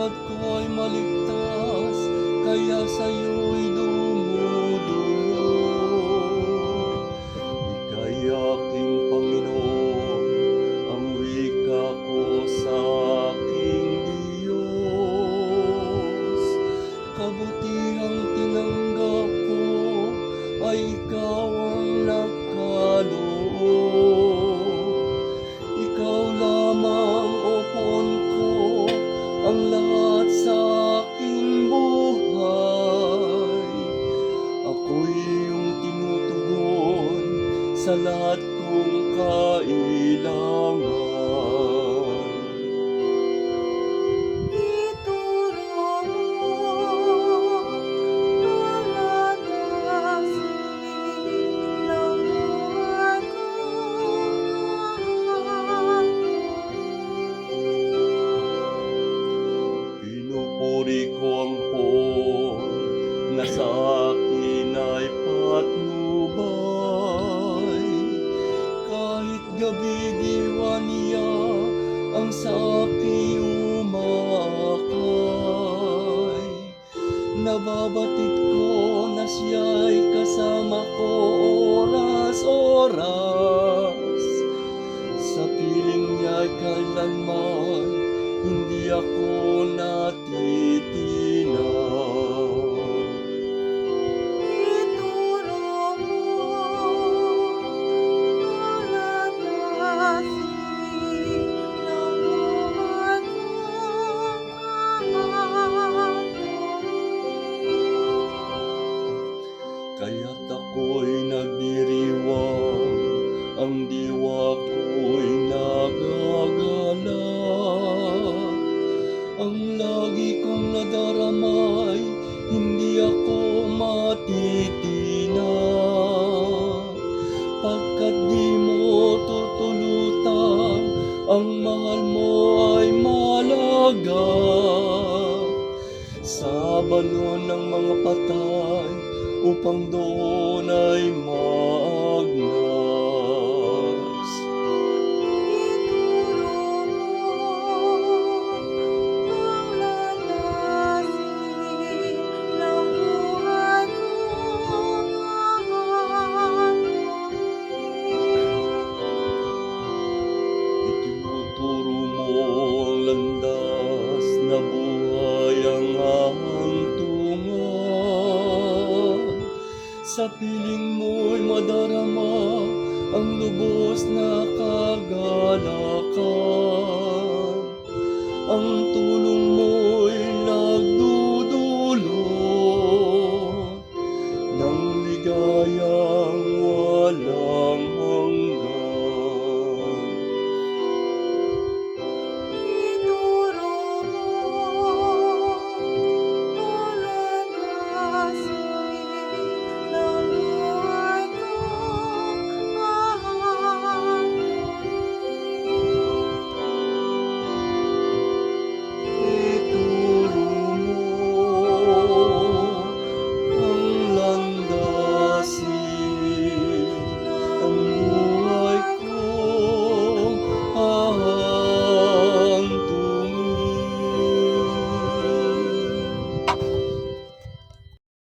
buhat ko'y maligtas, kaya sa'yo'y dumudulog. Ika'y aking Panginoon, ang wika ko sa aking Diyos. Kabutihang tinanggap ko ay ikaw ang nakaloob. Ikaw lamang, O puon ko, ang lahat sa aking buhay. Ako'y iyong tinutugon sa lahat kong kailangan. Ituro mo palalasin ng buhay ko. Pinupuri ko ang poon na sa akin ay patnubay. Kahit gabi diwa niya ang sa akin umakay. Nababatid ko na siya'y kasama ko oras-oras. Sa piling niya'y kailanman hindi ako natitinag. Ituro mo palalasin ng buhay ko. Kaya't ako'y nagdiriwang, ang diwa ko'y nagagalak. Ang lagi kong nadaramay, hindi ako matitinag. Pagkat di mo tutulutan, ang mahal mo ay malaga. Sa balon ng mga patay, upang doon ay maagnas. Ituro mo palalasin ng buhay ko. Itinuturo mo ang landas na buhay ang hantungan. Sa piling mo'y madarama ang lubos na kagalakan.